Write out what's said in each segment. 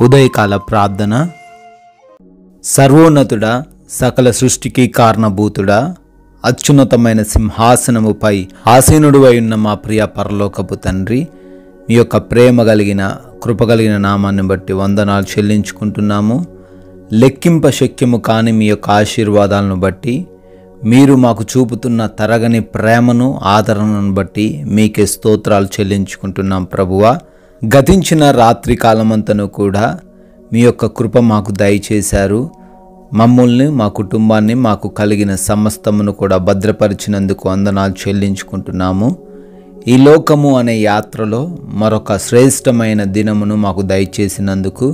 ఉదయకాల ప్రార్థన. సర్వోన్నతుడా, సకల సృష్టికి కారణభూతుడా, అత్యున్నతమైన సింహాసనముపై ఆసీనుడువై ఉన్న మా ప్రియ పరలోకపు తండ్రి, మీ యొక్క ప్రేమ కలిగిన కృప కలిగిన నామాన్ని బట్టి వందనాలు చెల్లించుకుంటున్నాము. లెక్కింప శక్యము కాని మీ యొక్క ఆశీర్వాదాలను బట్టి, మీరు మాకు చూపుతున్న తరగని ప్రేమను ఆదరణను బట్టి మీకే స్తోత్రాలు చెల్లించుకుంటున్నాం ప్రభువా. గతించిన రాత్రి కాలమంతను కూడా మీ యొక్క కృప మాకు దయచేశారు. మమ్మల్ని, మా కుటుంబాన్ని, మాకు కలిగిన సమస్తమును కూడా భద్రపరిచినందుకు వందనాలు చెల్లించుకుంటున్నాము. ఈ లోకము అనే యాత్రలో మరొక శ్రేష్టమైన దినమును మాకు దయచేసినందుకు,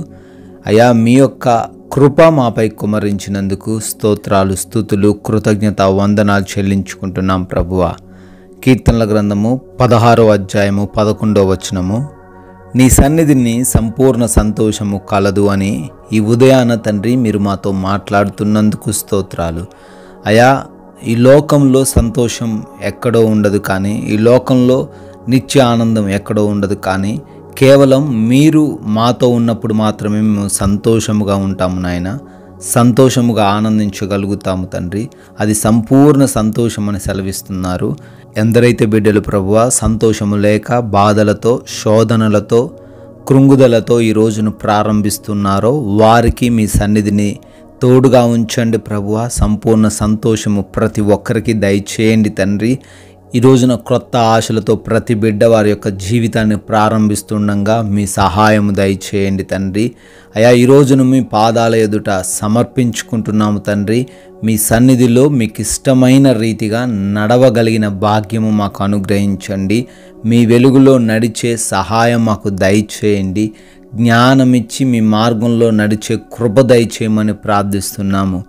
అయా మీ యొక్క కృప మాపై కుమరించినందుకు స్తోత్రాలు, స్తుతులు, కృతజ్ఞత, వందనాలు చెల్లించుకుంటున్నాం ప్రభువా. కీర్తనల గ్రంథము 16వ అధ్యాయము 11వ వచనము, నీ సన్నిధిని సంపూర్ణ సంతోషము కలదు అని ఈ ఉదయాన తండ్రి మీరు మాతో మాట్లాడుతున్నందుకు స్తోత్రాలు. అయా, ఈ లోకంలో సంతోషం ఎక్కడో ఉండదు, కానీ ఈ లోకంలో నిత్య ఆనందం ఎక్కడో ఉండదు, కానీ కేవలం మీరు మాతో ఉన్నప్పుడు మాత్రమే మేము సంతోషముగా ఉంటాము నాయన, సంతోషముగా ఆనందించగలుగుతాము తండ్రి. అది సంపూర్ణ సంతోషం అని సెలవిస్తున్నారు. ఎందరైతే బిడ్డలు ప్రభువా సంతోషము లేక బాధలతో, శోధనలతో, కృంగుదలతో ఈ రోజును ప్రారంభిస్తున్నారో వారికి మీ సన్నిధిని తోడుగా ఉంచండి ప్రభువా. సంపూర్ణ సంతోషము ప్రతి ఒక్కరికి దయచేయండి తండ్రి. ఈ రోజున క్రొత్త ఆశలతో ప్రతి బిడ్డ వారి యొక్క జీవితాన్ని ప్రారంభిస్తుండగా మీ సహాయము దయచేయండి తండ్రి. అయా, ఈ రోజును మీ పాదాల ఎదుట సమర్పించుకుంటున్నాము తండ్రి. మీ సన్నిధిలో మీకు ఇష్టమైన రీతిగా నడవగలిగిన భాగ్యము మాకు అనుగ్రహించండి. మీ వెలుగులో నడిచే సహాయం మాకు దయచేయండి. జ్ఞానమిచ్చి మీ మార్గంలో నడిచే కృప దయచేయమని ప్రార్థిస్తున్నాము.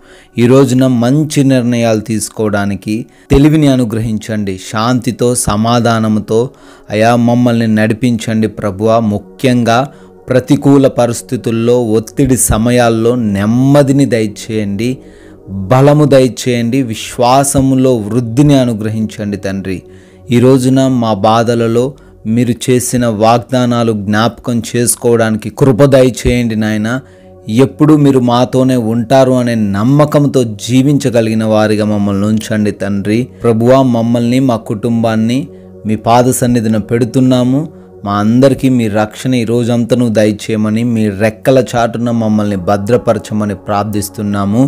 ఈ రోజున మంచి నిర్ణయాలు తీసుకోవడానికి తెలివిని అనుగ్రహించండి. శాంతితో, సమాధానముతో అయా మమ్మల్ని నడిపించండి ప్రభువా. ముఖ్యంగా ప్రతికూల పరిస్థితుల్లో, ఒత్తిడి సమయాల్లో నెమ్మదిని దయచేయండి, బలము దయచేయండి, విశ్వాసములో వృద్ధిని అనుగ్రహించండి తండ్రి. ఈ రోజున మా బాధలలో మీరు చేసిన వాగ్దానాలు జ్ఞాపకం చేసుకోవడానికి కృప దయచేయండి నాయన. ఎప్పుడు మీరు మాతోనే ఉంటారు అనే నమ్మకంతో జీవించగలిగిన వారిగా మమ్మల్ని ఉంచండి తండ్రి. ప్రభువా, మమ్మల్ని, మా కుటుంబాన్ని మీ పాద సన్నిధిన పెడుతున్నాము. మా అందరికీ మీ రక్షణ ఈ రోజంతను దయచేయమని, మీ రెక్కల చాటున మమ్మల్ని భద్రపరచమని ప్రార్థిస్తున్నాము.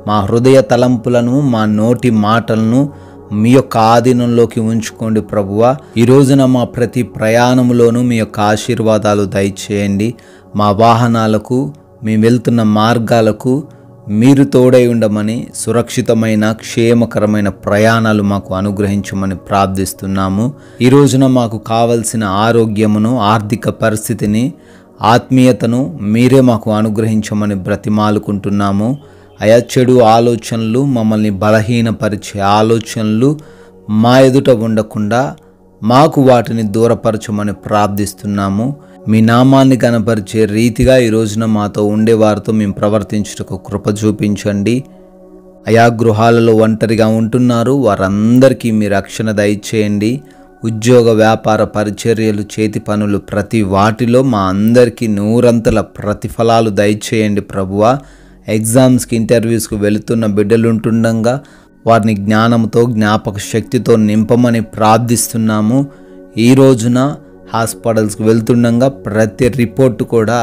మా హృదయ తలంపులను, మా నోటి మాటలను మీ యొక్క ఆధీనంలోకి ఉంచుకోండి ప్రభువా. ఈ రోజున మా ప్రతి ప్రయాణంలోనూ మీ యొక్క ఆశీర్వాదాలు దయచేయండి. మా వాహనాలకు, మేము వెళ్తున్న మార్గాలకు మీరు తోడై ఉండమని, సురక్షితమైన క్షేమకరమైన ప్రయాణాలు మాకు అనుగ్రహించమని ప్రార్థిస్తున్నాము. ఈ రోజున మాకు కావలసిన ఆరోగ్యమును, ఆర్థిక పరిస్థితిని, ఆత్మీయతను మీరే మాకు అనుగ్రహించమని బ్రతిమాలుకుంటున్నాము. అయా, చెడు ఆలోచనలు, మమ్మల్ని బలహీనపరిచే ఆలోచనలు మా ఎదుట ఉండకుండా మాకు వాటిని దూరపరచమని ప్రార్థిస్తున్నాము. మీ నామాన్ని కనపరిచే రీతిగా ఈ రోజున మాతో ఉండేవారితో మేము ప్రవర్తించుటకు కృప చూపించండి. అయా, గృహాలలో ఒంటరిగా ఉంటున్నారు, వారందరికీ మీ రక్షణ దయచేయండి. ఉద్యోగ, వ్యాపార, పరిచర్యలు, చేతి పనులు ప్రతి వాటిలో మా అందరికీ నూరంతల ప్రతిఫలాలు దయచేయండి ప్రభువా. ఎగ్జామ్స్కి, ఇంటర్వ్యూస్కి వెళుతున్న బిడ్డలుంటుండగా వారిని జ్ఞానంతో, జ్ఞాపక శక్తితో నింపమని ప్రార్థిస్తున్నాము. ఈ రోజున హాస్పిటల్స్కి వెళ్తుండగా ప్రతి రిపోర్టు కూడా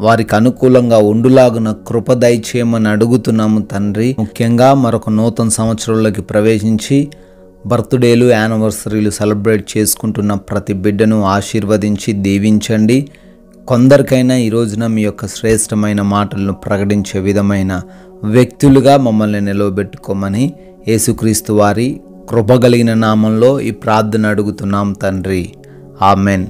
వారికి అనుకూలంగా ఉండులాగున కృప దయచేయమని అడుగుతున్నాము తండ్రి. ముఖ్యంగా మరొక నూతన సంవత్సరంలోకి ప్రవేశించి బర్త్డేలు, యానివర్సరీలు సెలబ్రేట్ చేసుకుంటున్న ప్రతి బిడ్డను ఆశీర్వదించి దీవించండి. కొందరికైనా ఈ రోజున మీ యొక్క శ్రేష్టమైన మాటలను ప్రకటించే విధమైన వ్యక్తులుగా మమ్మల్ని నిలవబెట్టుకోమని యేసుక్రీస్తు వారి కృపగలిగిన నామంలో ఈ ప్రార్థన అడుగుతున్నాం తండ్రి. ఆమెన్.